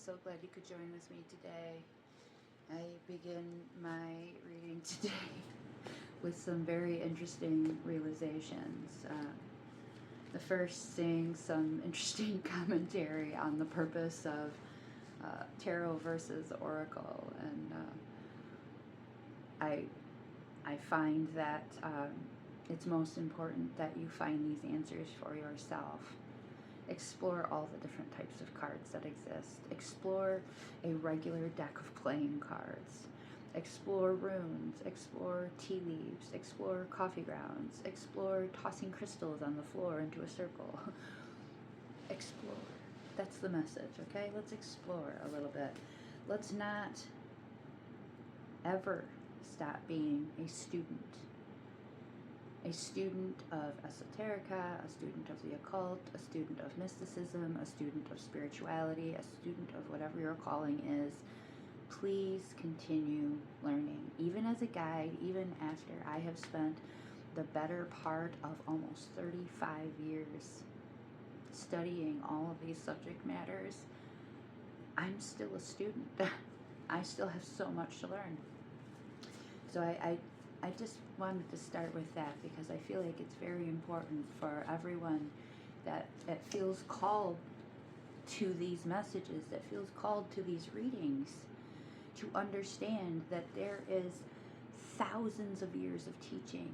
so glad you could join with me today. I begin my reading today with some very interesting realizations. The first saying some interesting commentary on the purpose of tarot versus oracle, and I find that it's most important that you find these answers for yourself. Explore all the different types of cards that exist. Explore a regular deck of playing cards. Explore runes. Explore tea leaves. Explore coffee grounds. Explore tossing crystals on the floor into a circle. Explore. That's the message, okay? Let's explore a little bit. Let's not ever stop being a student. A student of esoterica, a student of the occult, a student of mysticism, a student of spirituality, a student of whatever your calling is. Please continue learning. Even as a guide, even after I have spent the better part of almost 35 years studying all of these subject matters, I'm still a student. I still have so much to learn. So I just wanted to start with that because I feel like it's very important for everyone that feels called to these messages, that feels called to these readings, to understand that there is thousands of years of teaching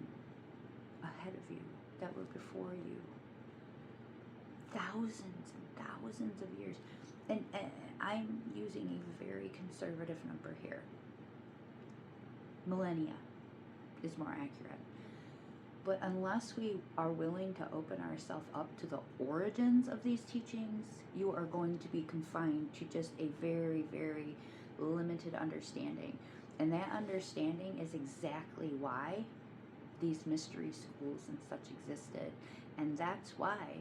ahead of you that were before you. Thousands and thousands of years. And I'm using a very conservative number here. Millennia is more accurate. But unless we are willing to open ourselves up to the origins of these teachings, you are going to be confined to just a very, very limited understanding. And that understanding is exactly why these mystery schools and such existed. And that's why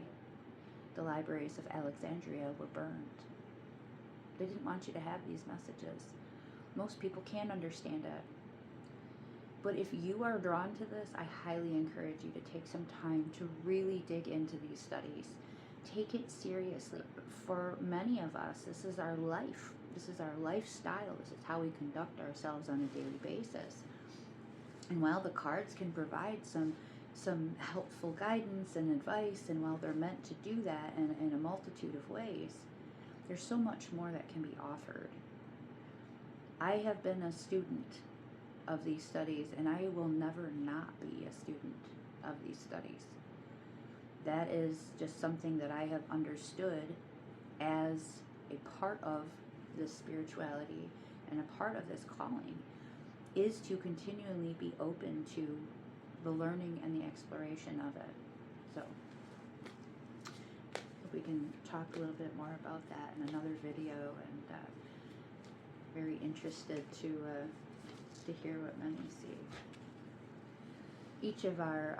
the libraries of Alexandria were burned. They didn't want you to have these messages. Most people can't understand it. But if you are drawn to this, I highly encourage you to take some time to really dig into these studies. Take it seriously. For many of us, this is our life. This is our lifestyle. This is how we conduct ourselves on a daily basis. And while the cards can provide some helpful guidance and advice, and while they're meant to do that in a multitude of ways, there's so much more that can be offered. I have been a student of these studies, and I will never not be a student of these studies. That is just something that I have understood as a part of this spirituality and a part of this calling, is to continually be open to the learning and the exploration of it. So if we can talk a little bit more about that in another video, and very interested to hear what many see. Each of our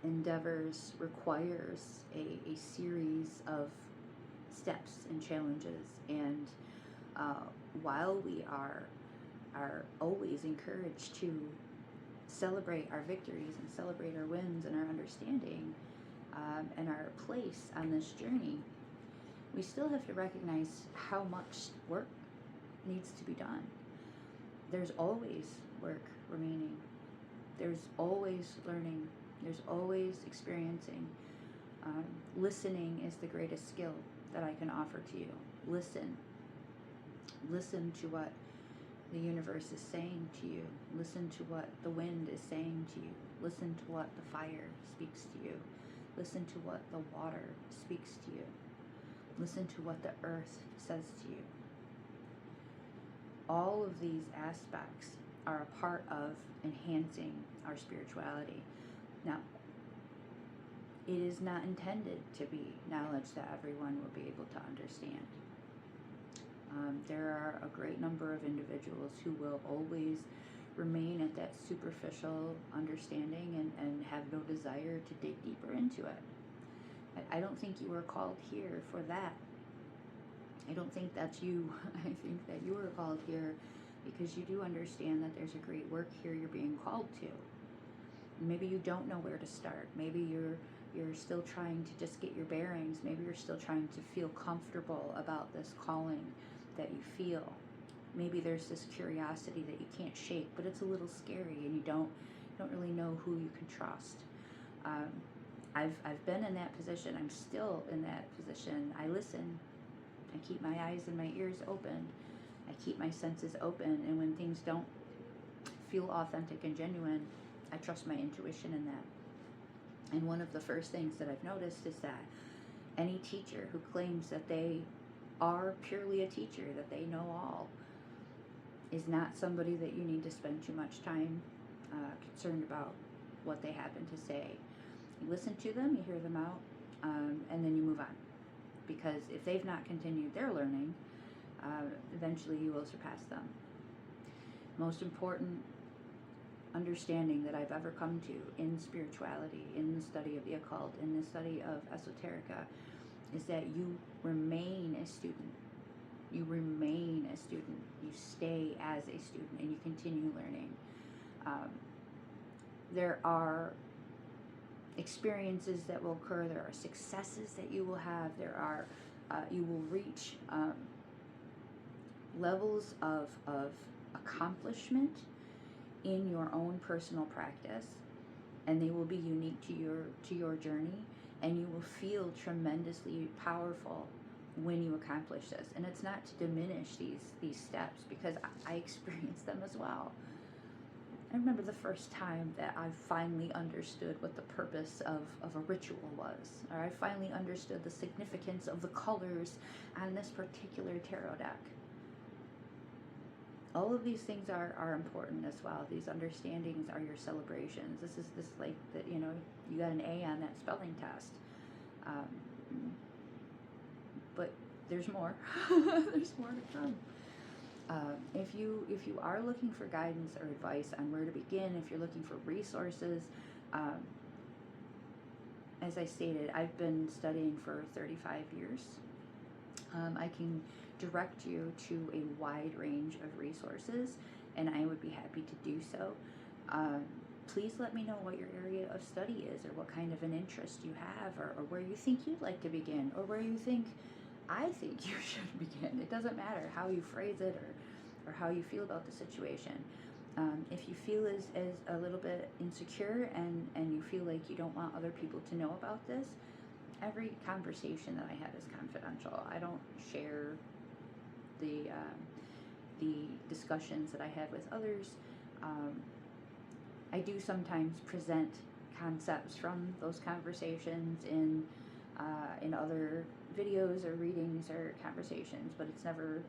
endeavors requires a series of steps and challenges, and while we are always encouraged to celebrate our victories and celebrate our wins and our understanding and our place on this journey, we still have to recognize how much work needs to be done. There's always work remaining. There's always learning. There's always experiencing. Listening is the greatest skill that I can offer to you. Listen. Listen to what the universe is saying to you. Listen to what the wind is saying to you. Listen to what the fire speaks to you. Listen to what the water speaks to you. Listen to what the earth says to you. All of these aspects are a part of enhancing our spirituality. Now, it is not intended to be knowledge that everyone will be able to understand. There are a great number of individuals who will always remain at that superficial understanding and have no desire to dig deeper into it. I don't think you were called here for that. I don't think that's you. I think that you were called here because you do understand that there's a great work here you're being called to. Maybe you don't know where to start. Maybe you're still trying to just get your bearings. Maybe you're still trying to feel comfortable about this calling. that you feel. Maybe there's this curiosity that you can't shake, but it's a little scary, and you don't really know who you can trust. I've been in that position. I'm still in that position. I listen. I keep my eyes and my ears open. I keep my senses open, and when things don't feel authentic and genuine, I trust my intuition in that. And one of the first things that I've noticed is that any teacher who claims that they are purely a teacher, that they know all, is not somebody that you need to spend too much time concerned about what they happen to say. You listen to them, you hear them out, and then you move on. Because if they've not continued their learning, eventually you will surpass them. Most important understanding that I've ever come to in spirituality, in the study of the occult, in the study of esoterica, is that you remain a student. You remain a student. You stay as a student, and you continue learning. There are experiences that will occur. There are successes that you will have. There are you will reach levels of accomplishment in your own personal practice, and they will be unique to your journey, and you will feel tremendously powerful when you accomplish this. And it's not to diminish these steps, because I experienced them as well. I remember the first time that I finally understood what the purpose of a ritual was, or I finally understood the significance of the colors on this particular tarot deck. All of these things are important as well. These understandings are your celebrations. This like that, you got an A on that spelling test. But there's more. There's more to come. If you are looking for guidance or advice on where to begin, if you're looking for resources, as I stated, I've been studying for 35 years. I can direct you to a wide range of resources, and I would be happy to do so. Please let me know what your area of study is, or what kind of an interest you have, or where you think you'd like to begin, or where you think I think you should begin. It doesn't matter how you phrase it or how you feel about the situation. If you feel as a little bit insecure and you feel like you don't want other people to know about this, every conversation that I have is confidential. I don't share the discussions that I have with others. I do sometimes present concepts from those conversations in other videos or readings or conversations, but it's never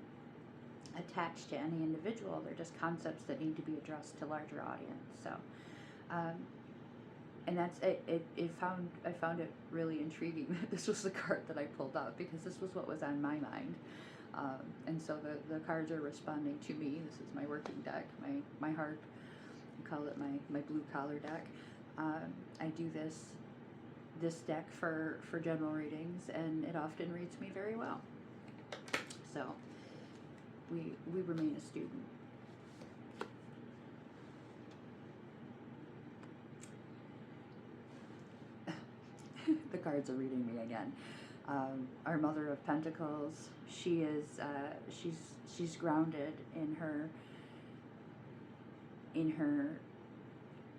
attached to any individual. They're just concepts that need to be addressed to larger audience. So, and that's it. I found it really intriguing that this was the card that I pulled up, because this was what was on my mind. And so the cards are responding to me. This is my working deck, my heart. I call it my blue collar deck. I do this deck for general readings, and it often reads me very well. So we remain a student. The cards are reading me again. Our Mother of Pentacles, she is she's grounded in her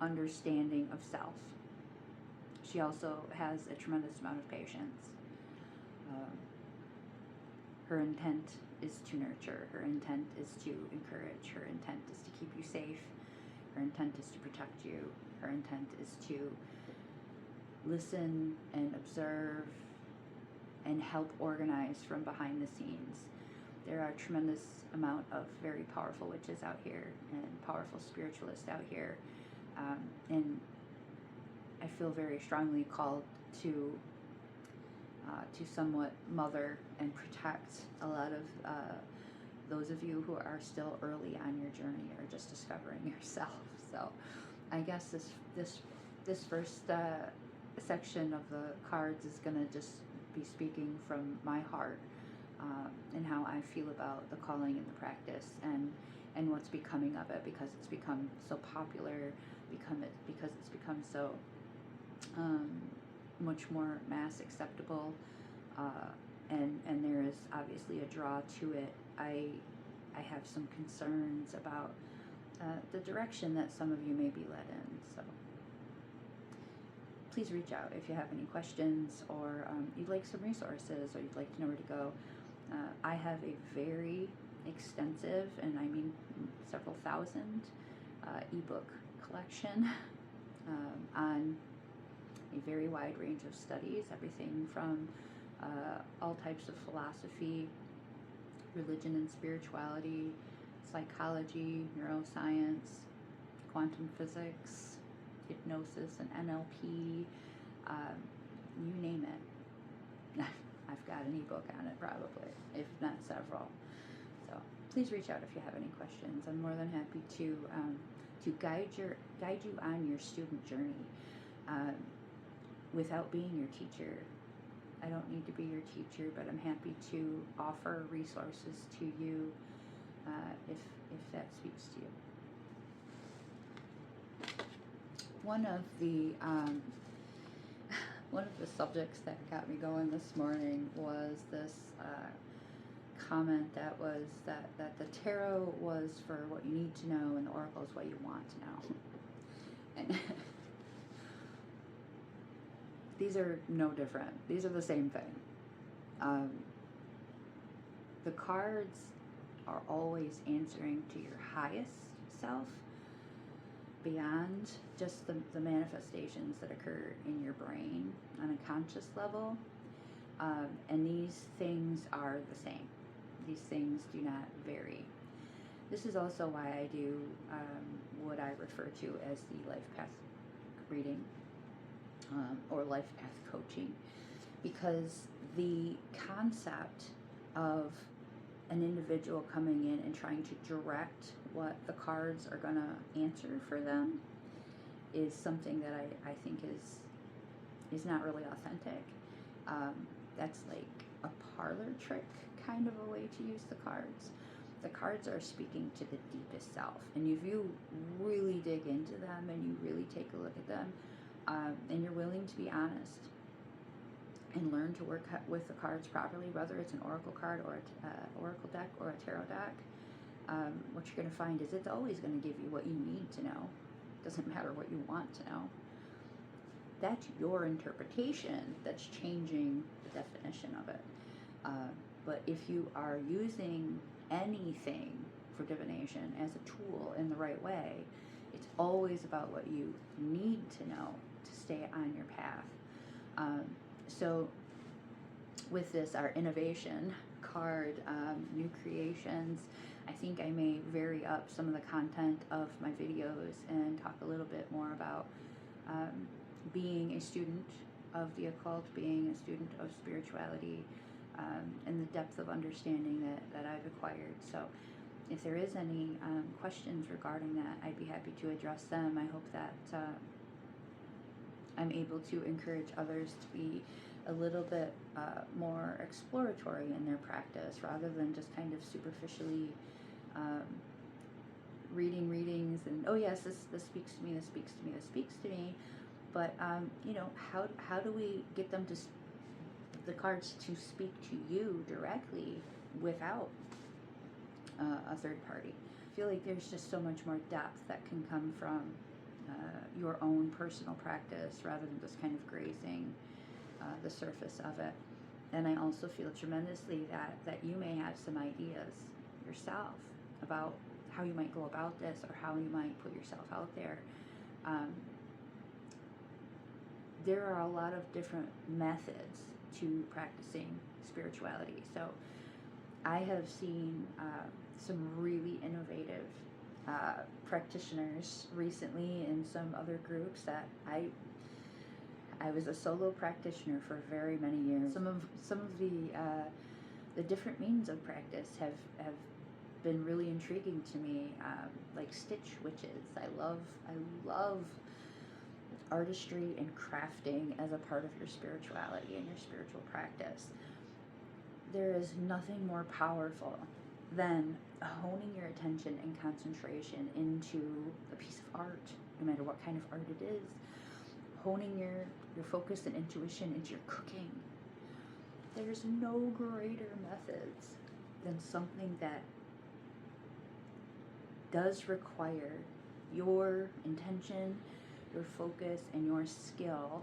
understanding of self. She also has a tremendous amount of patience. Her intent is to nurture. Her intent is to encourage. Her intent is to keep you safe. Her intent is to protect you. Her intent is to listen and observe and help organize from behind the scenes. There are a tremendous amount of very powerful witches out here and powerful spiritualists out here. And I feel very strongly called to somewhat mother and protect a lot of those of you who are still early on your journey or just discovering yourself. So I guess this first section of the cards is going to just be speaking from my heart, and how I feel about the calling and the practice, and what's becoming of it, because it's become so popular, because it's become so much more mass acceptable. and there is obviously a draw to it. I have some concerns about the direction that some of you may be led in. So please reach out if you have any questions, or you'd like some resources, or you'd like to know where to go. I have a very extensive, and I mean several thousand, ebook collection on a very wide range of studies, everything from all types of philosophy, religion and spirituality, psychology, neuroscience, quantum physics, hypnosis and NLP, you name it. I've got an ebook on it probably, if not several. So please reach out if you have any questions. I'm more than happy to guide you on your student journey without being your teacher. I don't need to be your teacher, but I'm happy to offer resources to you if that speaks to you. One of the subjects that got me going this morning was this comment that was that the tarot was for what you need to know and the oracle is what you want to know. And these are no different. These are the same thing. The cards are always answering to your highest self, beyond just the manifestations that occur in your brain on a conscious level. And these things are the same. These things do not vary. This is also why I do what I refer to as the life path reading, or life path coaching, because the concept of an individual coming in and trying to direct what the cards are going to answer for them is something that I think is not really authentic. That's like a parlor trick kind of a way to use the cards. The cards are speaking to the deepest self, and if you really dig into them and you really take a look at them, and you're willing to be honest and learn to work with the cards properly, whether it's an oracle card or an oracle deck or a tarot deck, what you're going to find is it's always going to give you what you need to know. It doesn't matter what you want to know. That's your interpretation that's changing the definition of it. But if you are using anything for divination as a tool in the right way, it's always about what you need to know to stay on your path. So with this, our innovation card, new creations, I think I may vary up some of the content of my videos and talk a little bit more about being a student of the occult, being a student of spirituality, and the depth of understanding that I've acquired. So if there is any questions regarding that, I'd be happy to address them. I hope that I'm able to encourage others to be a little bit more exploratory in their practice, rather than just kind of superficially reading readings and, oh yes, this speaks to me, this speaks to me, this speaks to me. But you know, how do we get them to the cards to speak to you directly without a third party? I feel like there's just so much more depth that can come from your own personal practice, rather than just kind of grazing the surface of it. And I also feel tremendously that you may have some ideas yourself about how you might go about this, or how you might put yourself out there. There are a lot of different methods to practicing spirituality. So I have seen some really innovative practitioners recently in some other groups that I was a solo practitioner for very many years. Some of the different means of practice have been really intriguing to me, like stitch witches. I love artistry and crafting as a part of your spirituality and your spiritual practice. There is nothing more powerful than honing your attention and concentration into a piece of art, no matter what kind of art it is. Honing your focus and intuition into your cooking. There's no greater methods than something that does require your intention, your focus, and your skill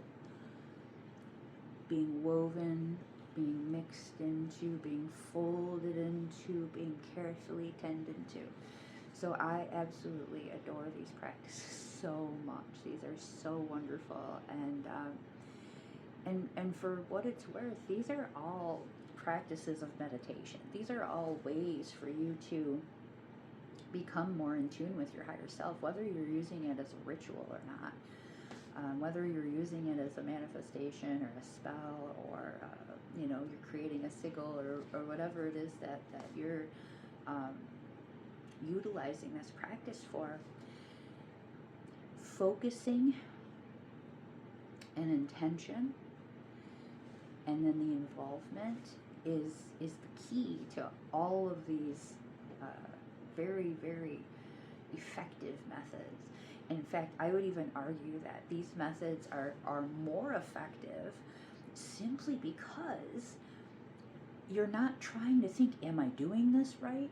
being woven, being mixed into, being folded into, being carefully tended to. So I absolutely adore these practices so much. These are so wonderful, and for what it's worth, these are all practices of meditation. These are all ways for you to become more in tune with your higher self, whether you're using it as a ritual or not, whether you're using it as a manifestation or a spell, or you're creating a sigil, or whatever it is that you're utilizing this practice for. Focusing and intention, and then the involvement is the key to all of these very, very effective methods. In fact, I would even argue that these methods are more effective simply because you're not trying to think, am I doing this right?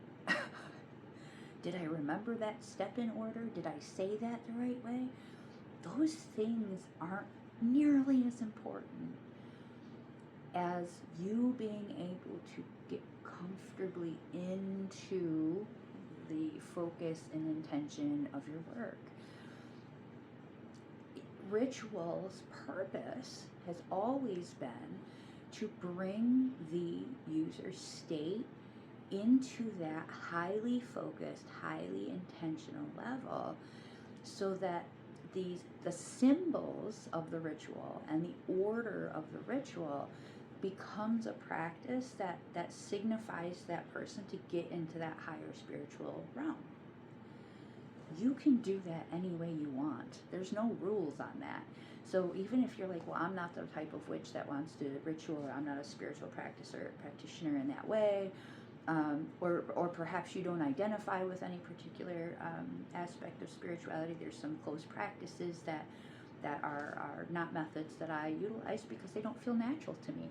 Did I remember that step in order? Did I say that the right way? Those things aren't nearly as important as you being able to get comfortably into the focus and intention of your work. Ritual's purpose has always been to bring the user's state into that highly focused, highly intentional level, so that the symbols of the ritual and the order of the ritual becomes a practice that signifies that person to get into that higher spiritual realm. You can do that any way you want. There's no rules on that. So even if you're like, well, I'm not the type of witch that wants to ritual, or I'm not a spiritual practitioner in that way, or perhaps you don't identify with any particular aspect of spirituality. There's some close practices that are not methods that I utilize because they don't feel natural to me.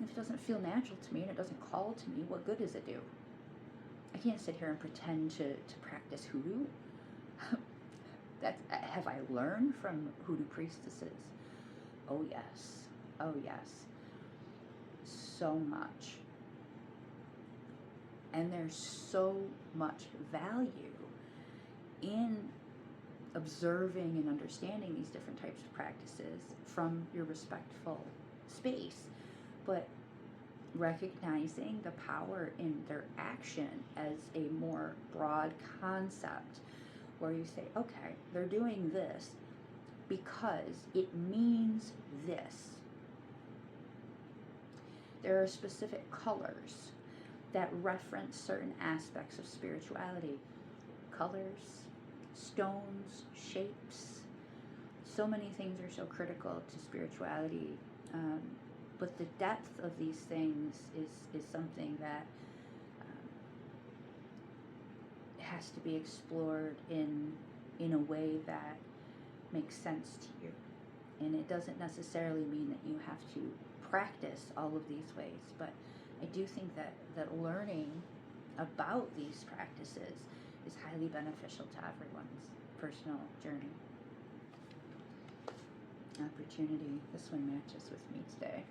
If it doesn't feel natural to me and it doesn't call to me, what good does it do? I can't sit here and pretend to practice hoodoo. Have I learned from hoodoo priestesses? Oh yes, oh yes, so much. And there's so much value in observing and understanding these different types of practices from your respectful space, but recognizing the power in their action as a more broad concept, where you say, okay, they're doing this because it means this. There are specific colors that reference certain aspects of spirituality. Colors, stones, shapes. So many things are so critical to spirituality. But the depth of these things is something that has to be explored in a way that makes sense to you. And it doesn't necessarily mean that you have to practice all of these ways, but I do think that learning about these practices is highly beneficial to everyone's personal journey. Opportunity. This one matches with me today.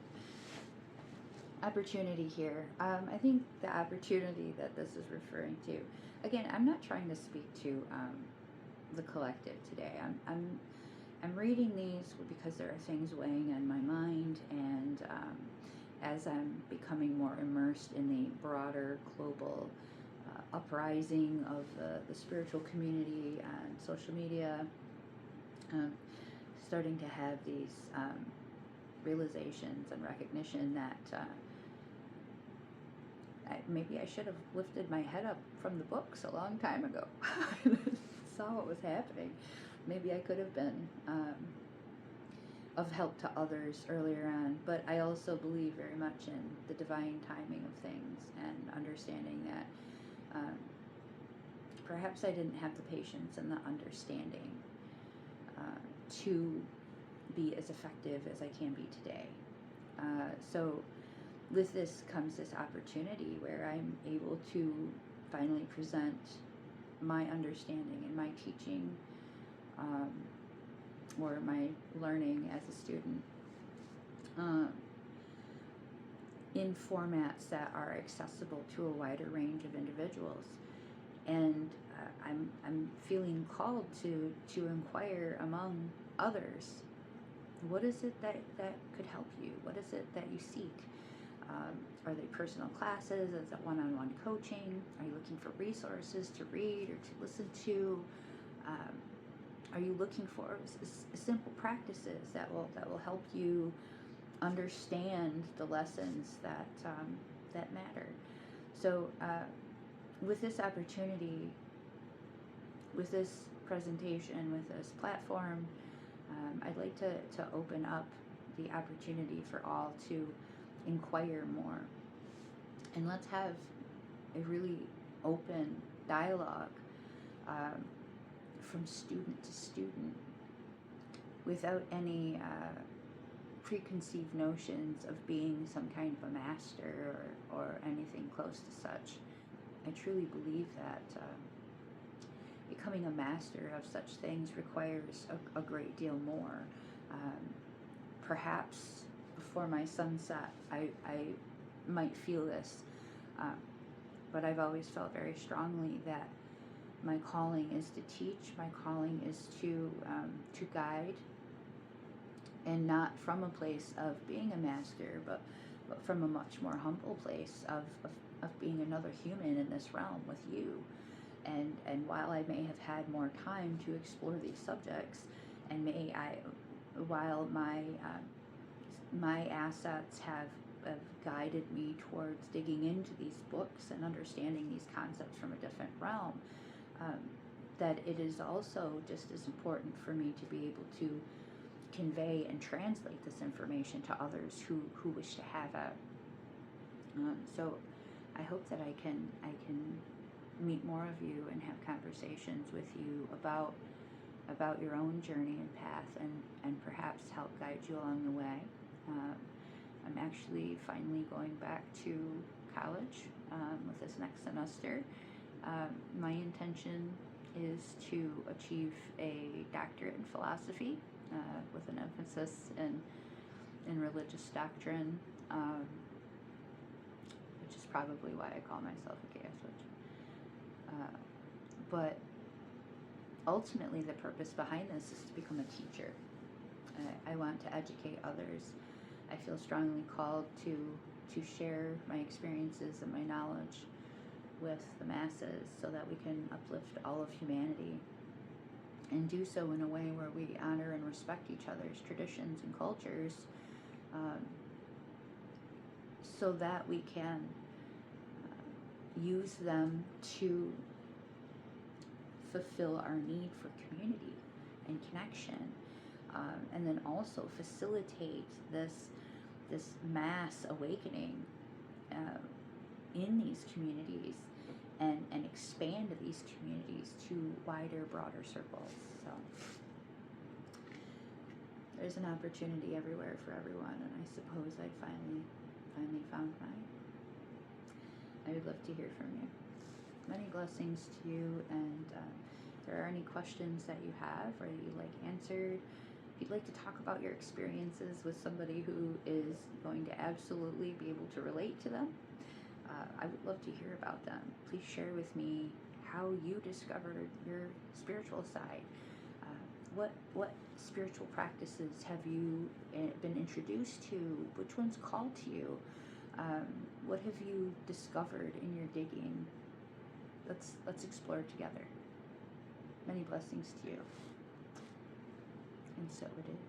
Opportunity here. I think the opportunity that this is referring to, again, I'm not trying to speak to the collective today. I'm reading these because there are things weighing on my mind, and as I'm becoming more immersed in the broader global uprising of the spiritual community and social media, starting to have these realizations and recognition that maybe I should have lifted my head up from the books a long time ago. Saw what was happening. Maybe I could have been of help to others earlier on, but I also believe very much in the divine timing of things, and understanding that perhaps I didn't have the patience and the understanding to be as effective as I can be today. So with this comes this opportunity where I'm able to finally present my understanding and my teaching, um, or my learning as a student, um, in formats that are accessible to a wider range of individuals. And I'm feeling called to inquire among others. What is it that could help you? What is it that you seek? Are they personal classes? Is it one-on-one coaching? Are you looking for resources to read or to listen to? Are you looking for simple practices that will help you understand the lessons that matter? So with this opportunity, with this presentation, with this platform, I'd like to open up the opportunity for all to inquire more. And let's have a really open dialogue, from student to student, without any preconceived notions of being some kind of a master or anything close to such. I truly believe that becoming a master of such things requires a great deal more. Perhaps before my sunset, I might feel this, but I've always felt very strongly that my calling is to teach. My calling is to guide, and not from a place of being a master, but from a much more humble place of being another human in this realm with you. And while I may have had more time to explore these subjects, and while my assets have guided me towards digging into these books and understanding these concepts from a different realm, that it is also just as important for me to be able to convey and translate this information to others who wish to have it. So I hope that I can meet more of you and have conversations with you about your own journey and path, and perhaps help guide you along the way. I'm actually finally going back to college with this next semester. My intention is to achieve a doctorate in philosophy, with an emphasis in religious doctrine, which is probably why I call myself a chaos witch. But ultimately, the purpose behind this is to become a teacher. I want to educate others. I feel strongly called to share my experiences and my knowledge with the masses so that we can uplift all of humanity, and do so in a way where we honor and respect each other's traditions and cultures, so that we can use them to fulfill our need for community and connection, and then also facilitate this mass awakening in these communities, and expand these communities to wider, broader circles. So there's an opportunity everywhere for everyone, and I suppose I finally found mine. I would love to hear from you. Many blessings to you, and if there are any questions that you have or that you'd like answered, if you'd like to talk about your experiences with somebody who is going to absolutely be able to relate to them, I would love to hear about them. Please share with me how you discovered your spiritual side. What spiritual practices have you been introduced to? Which ones called to you? What have you discovered in your digging? Let's explore together. Many blessings to you. And so it is.